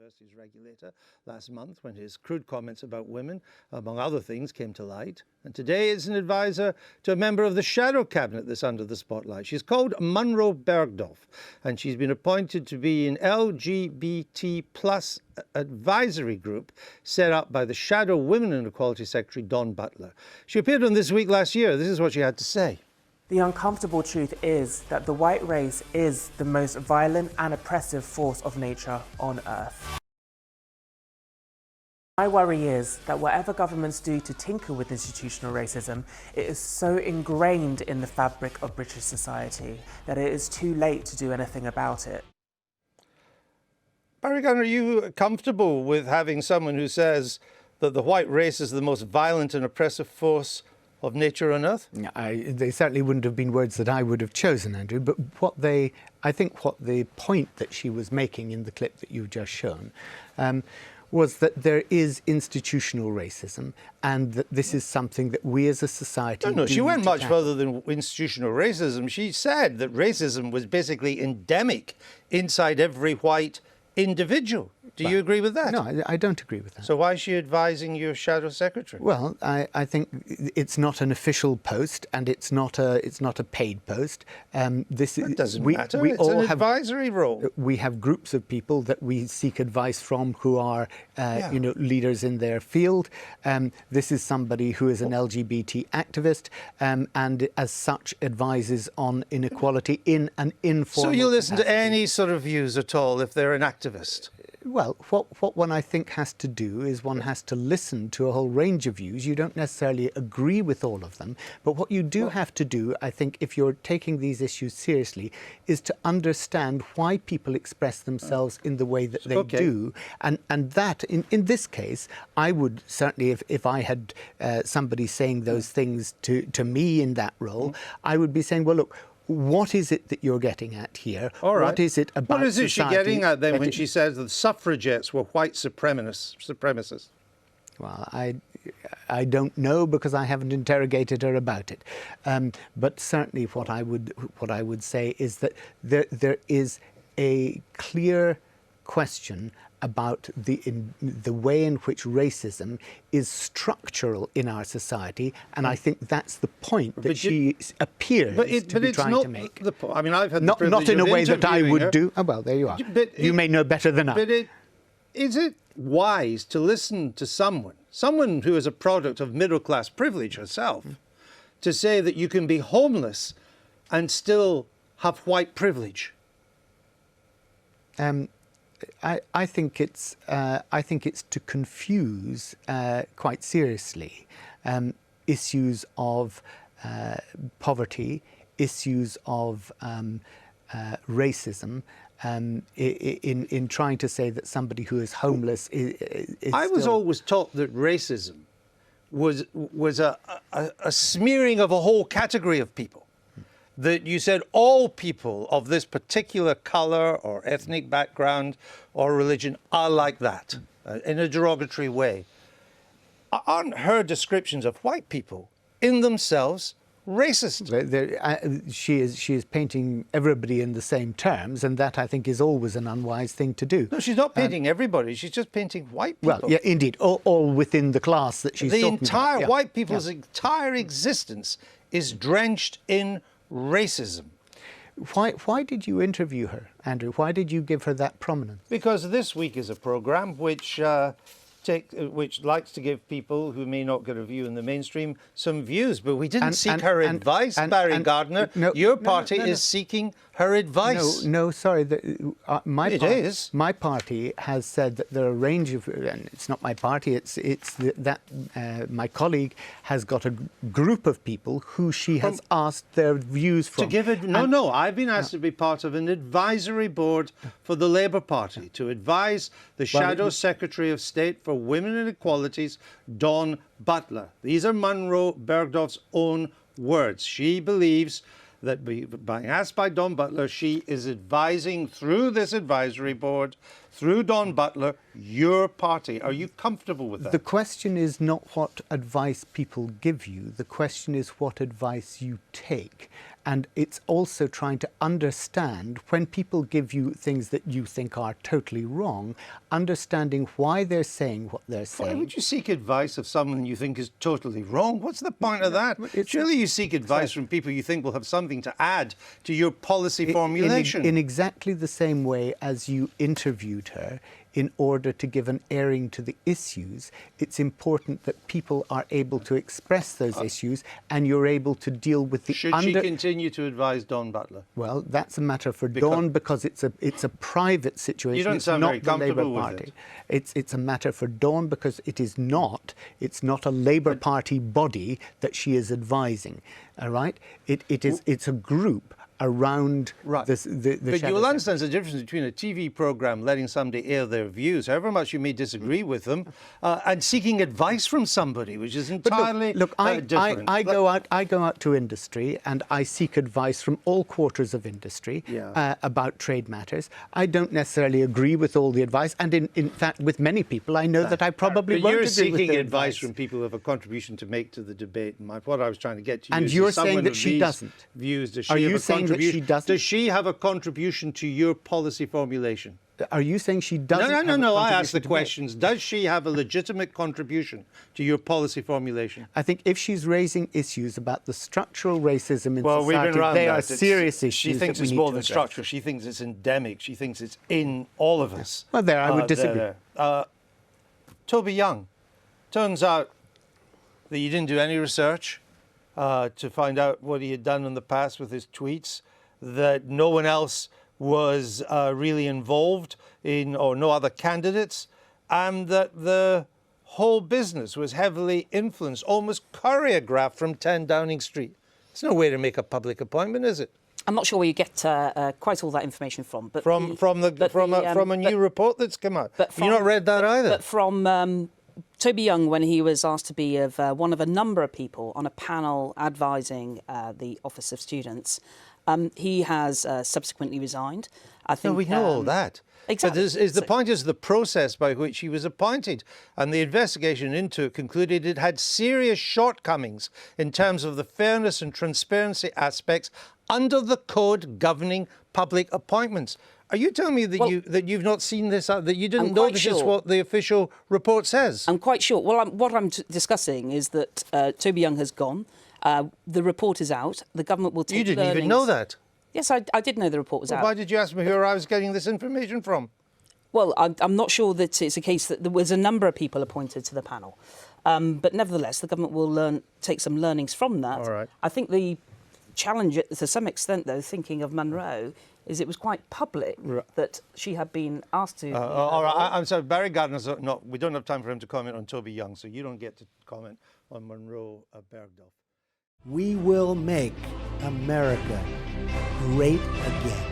University's regulator last month when his crude comments about women, among other things, came to light. And today is an advisor to a member of the shadow cabinet that's under the spotlight. She's called Munro Bergdorf, and she's been appointed to be an LGBT plus advisory group set up by the shadow Women and Equality Secretary, Dawn Butler. She appeared on This Week last year. This is what she had to say. The uncomfortable truth is that the white race is the most violent and oppressive force of nature on Earth. My worry is that whatever governments do to tinker with institutional racism, it is so ingrained in the fabric of British society that it is too late to do anything about it. Barry Gardiner, are you comfortable with having someone who says that the white race is the most violent and oppressive force of nature on Earth? They certainly wouldn't have been words that I would have chosen, Andrew, but I think what the point that she was making in the clip that you've just shown was that there is institutional racism and that this is something that we as a society No, she went much tackle. further than institutional racism. She said that racism was basically endemic inside every white individual. Do you agree with that? No, I don't agree with that. So why is she advising your shadow secretary? Well, I think it's not an official post and it's not a paid post. This It doesn't matter. We it's all an have advisory role. We have groups of people that we seek advice from who are, leaders in their field. This is somebody who is an LGBT activist and as such advises on inequality in an informal So you listen to capacity. any sort of views at all if they're an activist? Well, what one I think has to do is one has to listen to a whole range of views. You don't necessarily agree with all of them, but what you do have to do, I think, if you're taking these issues seriously, is to understand why people express themselves in the way that they do. And that, in this case, I would certainly, if I had somebody saying those things to me in that role, I would be saying, well, look, what is it that you're getting at here? All right. What is it about What is it she's society getting at then that when she says that suffragettes were white supremacists? Well, I don't know because I haven't interrogated her about it. But certainly what I would say is that there is a clear question about the way in which racism is structural in our society, and I think that's the point that she appears to be trying to make. I mean, I've had the privilege not in a of way that I interviewing would her. do. Oh, well, there you are. But you may know better than I. But is it wise to listen to someone who is a product of middle-class privilege herself, to say that you can be homeless and still have white privilege? I think it's to confuse quite seriously issues of poverty, issues of racism, in trying to say that somebody who is homeless is I was always taught that racism was a smearing of a whole category of people. That you said all people of this particular colour or ethnic background or religion are like that, in a derogatory way. Aren't her descriptions of white people in themselves racist? She is painting everybody in the same terms, and that I think is always an unwise thing to do. No, she's not painting everybody. She's just painting white people. Well, yeah, indeed, all within the class that she's talking about. The entire white people's Yeah. entire existence is drenched in racism. Why did you interview her, Andrew? Why did you give her that prominence? Because This Week is a programme which likes to give people who may not get a view in the mainstream some views. But we didn't seek her advice, Barry Gardiner. Your party is seeking her advice. No, sorry. My party has said that there are a range of, and it's not my party. My colleague has got a group of people who she has asked their views from. To give it, no. I've been asked to be part of an advisory board for the Labour Party to advise the Shadow Secretary of State for Women and Equalities, Dawn Butler. These are Munro Bergdorf's own words. She believes that being asked by Dawn Butler, she is advising through this advisory board, through Dawn Butler, your party. Are you comfortable with that? The question is not what advice people give you. The question is what advice you take. And it's also trying to understand when people give you things that you think are totally wrong, understanding why they're saying what they're saying. Why would you seek advice of someone you think is totally wrong? What's the point of that? Surely you seek advice from people you think will have something to add to your policy formulation. In exactly the same way as you interviewed her in order to give an airing to the issues, it's important that people are able to express those issues and you're able to deal with the Should she continue to advise Dawn Butler? Well, that's a matter for Dawn because it's a private situation. You don't it's sound not very the comfortable Labour with Party. it. It's a matter for Dawn because it's not a Labour Party body that she is advising. All right? It's a group around the But shadow you'll understand the difference between a TV programme letting somebody air their views, however much you may disagree with them, and seeking advice from somebody, which is entirely different. I go out to industry and I seek advice from all quarters of industry about trade matters. I don't necessarily agree with all the advice, and in fact, with many people, I know that I probably won't agree with You're their seeking advice from people who have a contribution to make to the debate. And what I was trying to get to you and is you're someone saying that of she these doesn't. Views, does Are she have you a saying that she doesn't? Does she have a contribution to your policy formulation? Are you saying she doesn't? No. I asked the questions. Does she have a legitimate contribution to your policy formulation? I think if she's raising issues about the structural racism in Well, we've society, been around they that. are serious issues. She thinks that we it's need more to than address. structural. She thinks it's endemic. She thinks it's in all of us. Well, there I would disagree. Toby Young, turns out that you didn't do any research to find out what he had done in the past with his tweets, that no one else was really involved in, or no other candidates, and that the whole business was heavily influenced, almost choreographed from 10 Downing Street. There's no way to make a public appointment, is it? I'm not sure where you get quite all that information from, but From a new report that's come out. You've not read that either. But from Toby Young, when he was asked to be one of a number of people on a panel advising the Office of Students, he has subsequently resigned. I think we know all that. Exactly. But the point is the process by which he was appointed, and the investigation into it concluded it had serious shortcomings in terms of the fairness and transparency aspects under the code governing public appointments. Are you telling me that you've not seen this, that you didn't know this is what the official report says? I'm quite sure. Well, what I'm discussing is that Toby Young has gone. The report is out. The government will take You didn't learnings. even know that? Yes, I did know the report was out. Why did you ask me who I was getting this information from? Well, I'm not sure that it's a case that there was a number of people appointed to the panel. But nevertheless, the government will take some learnings from that. All right. I think the challenge, to some extent, though, thinking of Monroe, is it was quite public that she had been asked to... all right, I'm sorry, Barry Gardiner's not... We don't have time for him to comment on Toby Young, so you don't get to comment on Monroe Bergdorf. We will make America great again.